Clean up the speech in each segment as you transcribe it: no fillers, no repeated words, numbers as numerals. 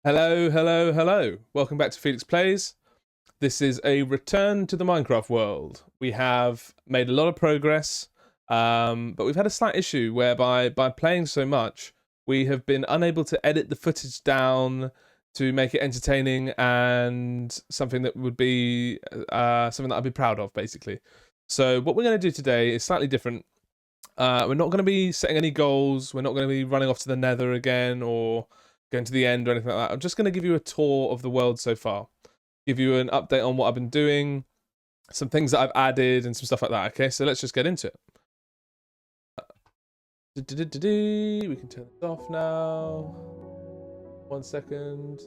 Hello, hello, hello. Welcome back to Felix Plays. This is a return to the Minecraft world. We have made a lot of progress, but we've had a slight issue whereby by playing so much, we have been unable to edit the footage down to make it entertaining and something that would be something that I'd be proud of, basically. So what we're going to do today is slightly different. We're not going to be setting any goals. We're not going to be running off to the Nether again or going to the end or anything like that. I'm just going to give you a tour of the world so far. Give you an update on what I've been doing, some things that I've added and some stuff like that. Okay, so let's just get into it. We can turn this off now. 1 second.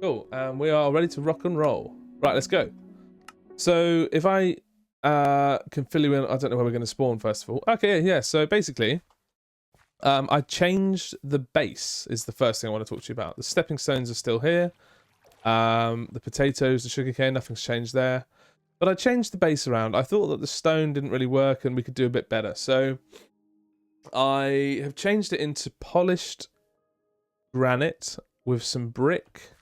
Cool, and we are ready to rock and roll. Right, let's go. So if I can fill you in, I don't know where we're going to spawn first of all. Okay, yeah, so basically, I changed the base is the first thing I want to talk to you about. The stepping stones are still here. The potatoes, the sugarcane, nothing's changed there. But I changed the base around. I thought that the stone didn't really work and we could do a bit better. So I have changed it into polished granite with some brick.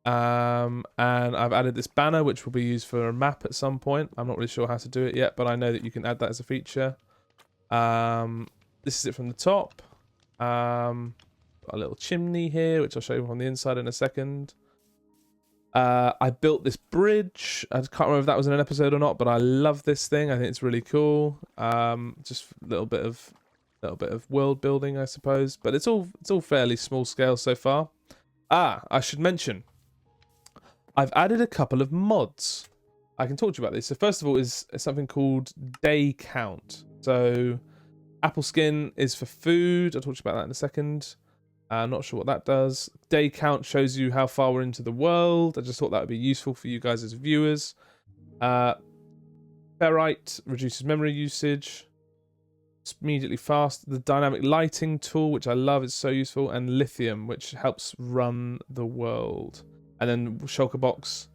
And I've added this banner, which will be used for a map at some point. I'm not really sure how to do it yet, but I know that you can add that as a feature. This is it from the top. Got a little chimney here, which I'll show you from the inside in a second. I built this bridge. I can't remember if that was in an episode or not, but I love this thing. I think it's really cool. Just a little bit of world building, I suppose. But it's all fairly small scale so far. I should mention, I've added a couple of mods. I can talk to you about this. So first of all is something called day count. So apple skin is for food. I'll talk to you about that in a second. I'm not sure what that does. Day count shows you how far we're into the world. I just thought that would be useful for you guys as viewers. Ferrite reduces memory usage. It's immediately fast. The dynamic lighting tool, which I love, is so useful. And lithium, which helps run the world. And then shulker box,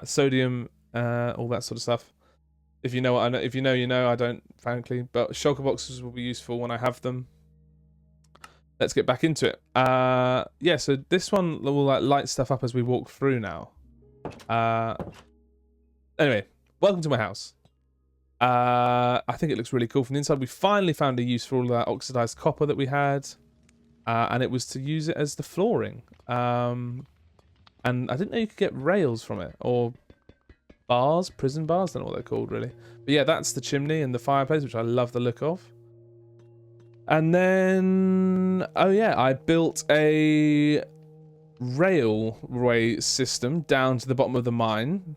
sodium, all that sort of stuff. If you know what I know, if you know, you know. I don't, frankly, but shulker boxes will be useful when I have them. Let's get back into it. Yeah, so this one will like light stuff up as we walk through now. Anyway, welcome to my house. I think it looks really cool from the inside. We finally found a use for all that oxidized copper that we had, and it was to use it as the flooring. And I didn't know you could get rails from it, or bars, prison bars, don't know what they're called really. But yeah, that's the chimney and the fireplace, which I love the look of. And then, oh yeah, I built a railway system down to the bottom of the mine.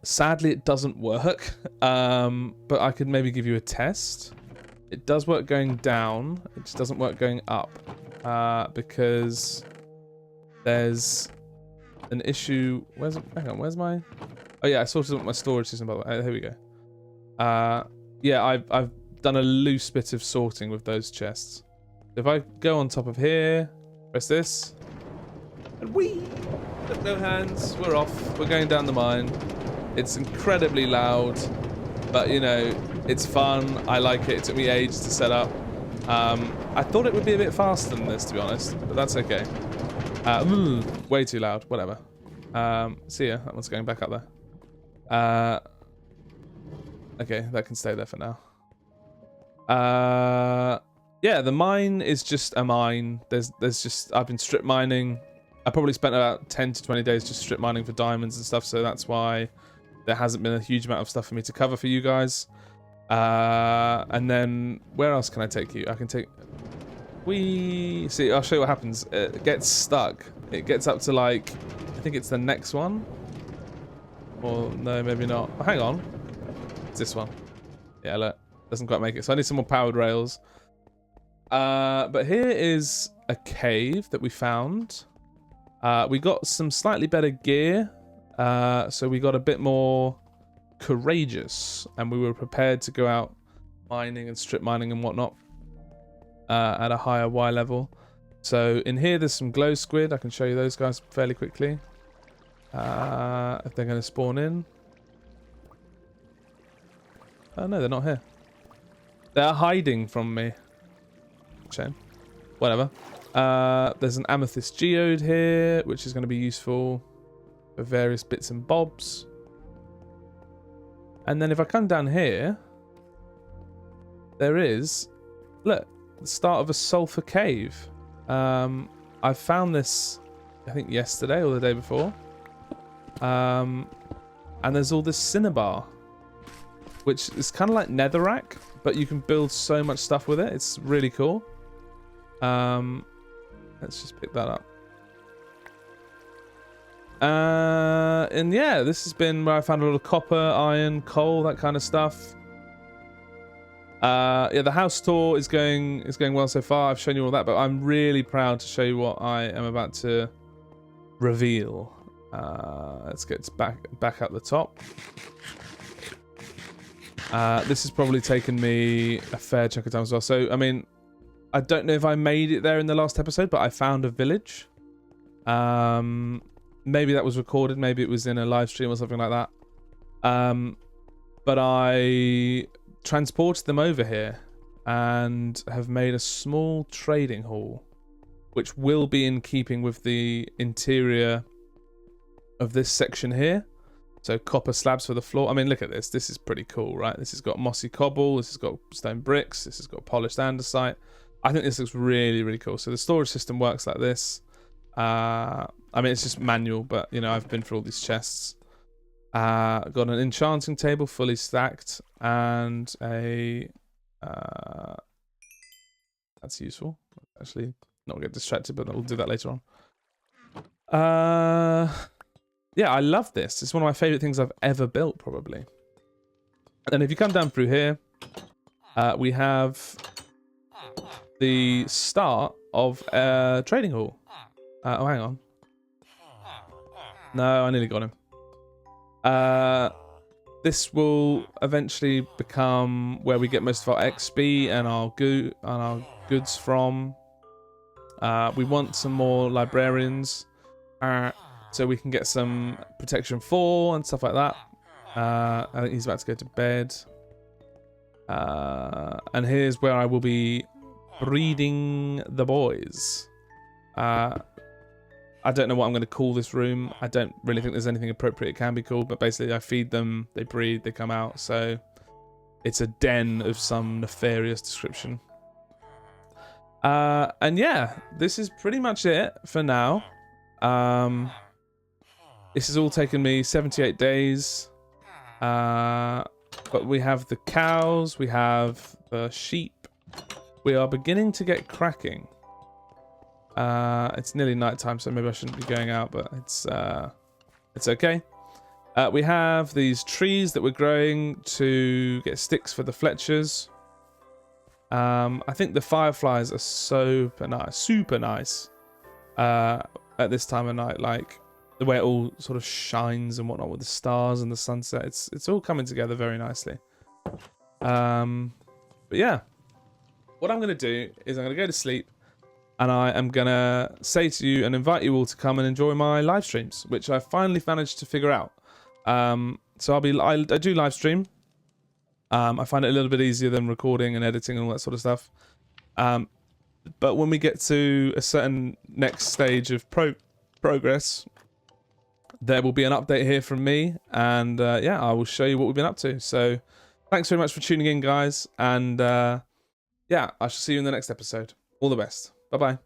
Sadly, it doesn't work, but I could maybe give you a test. It does work going down, it just doesn't work going up, because there's an issue. Hang on, where's my... Oh yeah, I sorted out my storage system, by the way. Here we go. Yeah, I've done a loose bit of sorting with those chests. If I go on top of here, press this, and whee! Look, no hands, we're off. We're going down the mine. It's incredibly loud, but you know, it's fun. I like it. It took me ages to set up. I thought it would be a bit faster than this, to be honest, but that's okay. Way too loud, whatever. See ya, that one's going back up there. Okay, that can stay there for now. Yeah, the mine is just a mine. There's just, I've been strip mining. I probably spent about 10 to 20 days just strip mining for diamonds and stuff, so that's why there hasn't been a huge amount of stuff for me to cover for you guys. And then, where else can I take you? I can take... See, I'll show you what happens. It gets stuck. It gets up to like, I think it's the next one. Or no, maybe not. Oh, hang on. It's this one. Yeah, look. Doesn't quite make it. So I need some more powered rails. But here is a cave that we found. We got some slightly better gear. So we got a bit more courageous. And we were prepared to go out mining and strip mining and whatnot. At a higher Y level. So in here there's some glow squid. I can show you those guys fairly quickly. If they're going to spawn in. Oh no, they're not here. They're hiding from me. Shame. Whatever. There's an amethyst geode here, which is going to be useful for various bits and bobs. And then if I come down here, there is, look, the start of a sulfur cave. I found this, I think yesterday or the day before. And there's all this cinnabar, which is kind of like netherrack, but you can build so much stuff with it. It's really cool. Let's just pick that up. And yeah, this has been where I found a lot of copper, iron, coal, that kind of stuff. Yeah, the house tour is going well so far. I've shown you all that, but I'm really proud to show you what I am about to reveal. Let's get back at the top. This has probably taken me a fair chunk of time as well. So, I mean, I don't know if I made it there in the last episode, but I found a village. Maybe that was recorded. Maybe it was in a live stream or something like that. But I transported them over here and have made a small trading hall, which will be in keeping with the interior of this section here. So copper slabs for the floor. I mean, look at this. This is pretty cool, right? This has got mossy cobble. This has got stone bricks. This has got polished andesite. I think this looks really, really cool. So the storage system works like this. I mean, it's just manual, but, you know, I've been through all these chests. Got an enchanting table fully stacked and a... that's useful. Actually, not get distracted, but we'll do that later on. Yeah, I love this. It's one of my favorite things I've ever built, probably. And then if you come down through here, we have the start of a trading hall. Oh, hang on. No, I nearly got him. This will eventually become where we get most of our XP and our goods from. We want some more librarians. So we can get some protection 4 and stuff like that. I think he's about to go to bed. And here's where I will be breeding the boys. I don't know what I'm going to call this room. I don't really think there's anything appropriate it can be called, but basically I feed them, they breed, they come out. So it's a den of some nefarious description. And yeah, this is pretty much it for now. This has all taken me 78 days. But we have the cows, we have the sheep. We are beginning to get cracking. It's nearly night time, so maybe I shouldn't be going out, but it's okay. We have these trees that we're growing to get sticks for the Fletchers. I think the fireflies are super nice at this time of night, like the way it all sort of shines and whatnot with the stars and the sunset. It's all coming together very nicely. But yeah, what I'm going to do is I'm going to go to sleep, and I am going to say to you and invite you all to come and enjoy my live streams, which I finally managed to figure out. So I do live stream. I find it a little bit easier than recording and editing and all that sort of stuff. But when we get to a certain next stage of progress, there will be an update here from me, and yeah, I will show you what we've been up to. So thanks very much for tuning in, guys, and yeah, I shall see you in the next episode. All the best. Bye-bye.